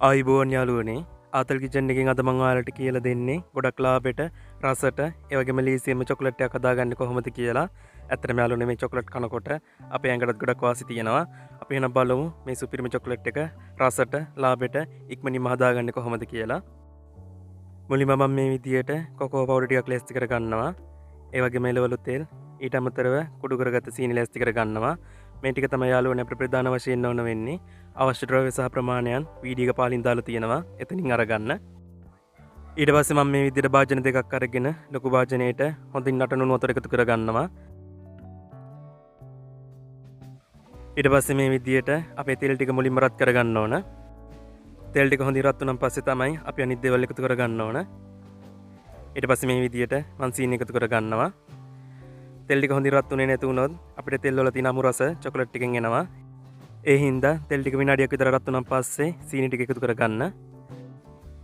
ආයිබෝන් යාළුවනේ ආතල් කිචන් එකෙන් අද මම ඔයාලට කියලා දෙන්නේ ගොඩක් ලාභයට රසට ඒ වගේම ලීසියෙම චොකලට් එකක් හදාගන්නේ කොහොමද කියලා. ඇත්තටම යාළුවනේ මේ චොකලට් කනකොට අපේ ඇඟටත් ගොඩක් වාසි තියෙනවා. අපි එහෙනම් බලමු මේ සුපිරිම චොකලට් එක රසට ලාභයට ඉක්මනින්ම හදාගන්නේ කොහොමද කියලා. මුලින්ම මම මේ විදියට කොකෝ පවුඩර් ටිකක් ලෑස්ති කර ගන්නවා. ඒ වගේම එළවලු තෙල් ඊට අමතරව කුඩු කරගත්ත සීනි ලෑස්ති කර ගන්නවා. මේ ටික තමයි යාළුවනේ අපිට ප්‍රධාන වශයෙන් ඕන වෙන්නේ. අවශ්‍ය ද්‍රව්‍ය සහ ප්‍රමාණයන් වීඩියෝ එක පාලින් දාලා තියෙනවා. එතනින් අරගන්න. ඊට පස්සේ මම මේ විදිහට භාජන දෙකක් අරගෙන ලොකු භාජනයේට හොඳින් නටනුණු වතුර එකතු කර ගන්නවා. ඊට පස්සේ මේ විදිහට අපේ තෙල් ටික මුලින්ම රත් කර ගන්න ඕන. තෙල් ටික හොඳින් රත් වුණාන් පස්සේ තමයි අපි අනිත් දේවල් එකතු කර ගන්න ඕන. ඊට පස්සේ මේ විදිහට මං සීනි එකතු කර ගන්නවා. තෙල් ටික හොඳින් රත් වුණේ නැති වුණොත් අපිට තෙල් වල තියෙන අමු රස චොකලට් ටිකෙන් එනවා. ඒ හින්දා තෙල් ටික විනාඩියක් විතර රත් වුණාන් පස්සේ සීනි ටික එකතු කර ගන්න.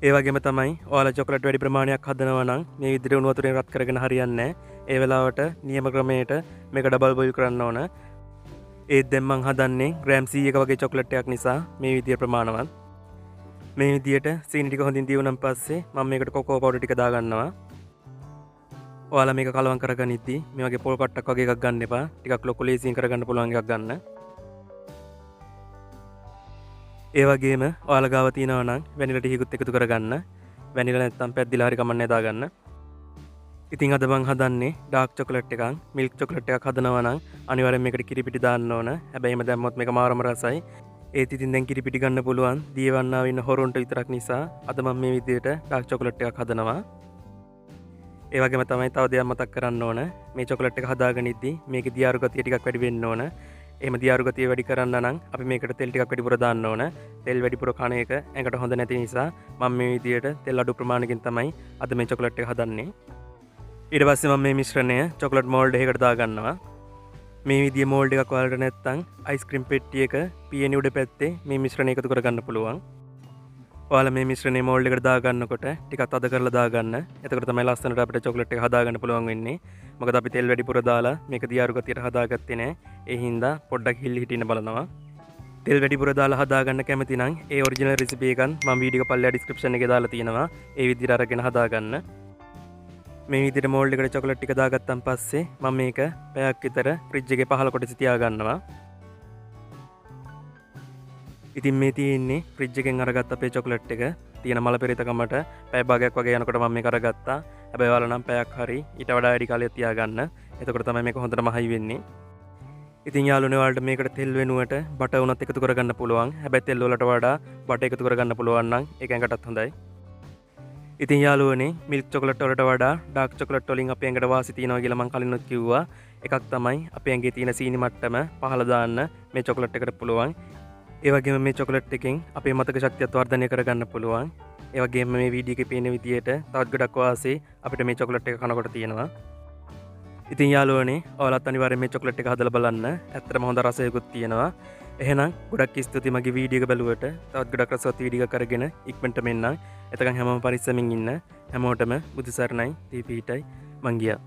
ඒ වගේම තමයි ඔයාලා චොකලට් වැඩි ප්‍රමාණයක් හදනවා නම් මේ විදිහට උණු වතුරෙන් රත් කරගෙන හරියන්නේ නැහැ. ඒ වෙලාවට නියම ක්‍රමයට මේක ඩබල් බොයිල් කරන්න ඕන. ඒත් දැන් මං හදන්නේ ග්‍රෑම් 100ක වගේ චොකලට් එකක් නිසා මේ විදිහේ ප්‍රමාණවත්. මේ විදිහට සීනි ටික හොඳින් දියුණාන් පස්සේ මම මේකට කොකෝ පවුඩර් ටික දාගන්නවා. ඔයාලා මේක කලවම් කරගනිද්දී මේ වගේ පොල් කට්ටක් වගේ එකක් ගන්න එපා. ටිකක් ලොකු ලේසියෙන් කරගන්න පුළුවන් එකක් ගන්න. ඒ වගේම ඔයාලා ගාව තියෙනවා නම් වැනිලා ටිකකුත් එකතු කරගන්න. වැනිලා නැත්තම් පැද්දිලා හරි කමන්නේ දාගන්න. ඉතින් අද මං හදන්නේ ඩාර්ක් චොකලට් එකක්, මිල්ක් චොකලට් එකක් හදනවා නම් අනිවාර්යෙන් මේකට කිරිපිටි දාන්න ඕන. හැබැයි එහෙම දැම්මොත් මේක මාරම රසයි. ඒත් ඉතින් දැන් කිරිපිටි ගන්න පුළුවන් දියවන්නාව ඉන්න හොරුන්ට විතරක් නිසා අද මම මේ විදිහට ඩාර්ක් චොකලට් එකක් හදනවා. ඒ වගේම තමයි තව දෙයක් මතක් කරන්න ඕන. මේ චොකලට් එක හදාගෙන ඉද්දි මේකේ දියාරු ගතිය ටිකක් වැඩි වෙන්න ඕන. එහෙම දියාරු ගතිය වැඩි කරන්න නම් අපි මේකට තෙල් ටිකක් වැඩිපුර දාන්න ඕන. තෙල් වැඩිපුර කන එක ඇඟට හොඳ නැති නිසා මම මේ විදියට තෙල් අඩු ප්‍රමාණයකින් තමයි අද මේ චොකලට් එක හදන්නේ. ඊට පස්සේ මම මේ මිශ්‍රණය චොකලට් මෝල්ඩ් එකකට දාගන්නවා. මේ විදිය මෝල්ඩ් එකක් ඔයාලට නැත්නම් අයිස්ක්‍රීම් පෙට්ටියක පියනි උඩ පැත්තේ මේ මිශ්‍රණය එකතු කරගන්න පුළුවන්. ඔයාලා මේ මිශ්‍රණය මෝල්ඩ් එකට දාගන්නකොට ටිකක් අද කරලා දාගන්න. එතකොට තමයි ලස්සනට අපිට චොකලට් එක හදාගන්න පුළුවන් වෙන්නේ. මොකද අපි තෙල් වැඩිපුර දාලා මේක දියාරු ගතියට හදාගත්තේ නැහැ. ඒ හින්දා පොඩ්ඩක් හිල්ලි හිටින්න බලනවා. තෙල් වැඩිපුර දාලා හදාගන්න කැමති නම් ඒ ඔරිජිනල් රෙසිපි එකක් මම වීඩියෝ එක පල්ලෙහා ඩිස්ක්‍රිප්ෂන් එකේ දාලා තියෙනවා. ඒ විදිහට අරගෙන හදාගන්න. මේ විදිහට මෝල්ඩ් එකට චොකලට් ටික දාගත්තන් පස්සේ මම මේක පැයක් විතර ෆ්‍රිජ් එකේ පහළ කොටස තියාගන්නවා. ඉතින් මේ තියෙන්නේ ෆ්‍රිජ් එකෙන් අරගත්ත අපේ චොකලට් එක තියෙන මල පෙරිතකමට පැය භාගයක් වගේ යනකොට මම මේක අරගත්තා. හැබැයි ඔයාලා නම් පැයක් හරි ඊට වඩා වැඩි කාලයක් තියාගන්න. එතකොට තමයි මේක හොඳටම හයි වෙන්නේ. ඉතින් යාළුවනේ ඔයාලට මේකට තෙල් වෙනුවට බටර් උනත් එකතු කරගන්න පුළුවන්. හැබැයි තෙල් වලට වඩා බටර් එකතු කරගන්න පුළුවන් නම් ඒක ඇඟටත් හොඳයි. ඉතින් යාළුවනේ මිල්ක් චොකලට් වලට වඩා ඩාර්ක් චොකලට් වලින් අපේ ඇඟට වාසි තියෙනවා කියලා මම කලිනුත් කිව්වා. එකක් තමයි අපේ ඇඟේ තියෙන සීනි මට්ටම පහළ දාන්න මේ චොකලට් එකට පුළුවන්. ඒ වගේම මේ චොකලට් එකෙන් අපේ මතක ශක්තියත් වර්ධනය කරගන්න පුළුවන්. ඒ වගේම මේ වීඩියෝ එකේ පේන විදියට තවත් ගොඩක් වාසි අපිට මේ චොකලට් එක කනකොට තියෙනවා. ඉතින් යාළුවනේ ඔයාලත් අනිවාර්යෙන් මේ චොකලට් එක හදලා බලන්න. ඇත්තටම හොඳ රසයකුත් තියෙනවා. එහෙනම් ගොඩක් ස්තුතියි මගේ වීඩියෝ එක බැලුවට. තවත් ගොඩක් රසවත් වීඩියෝ එකක් අරගෙන ඉක්මනට මෙන්නම්. එතකන් හැමෝම පරිස්සමින් ඉන්න. හැමෝටම බුදු සරණයි. දීපීටයි මං ගියා.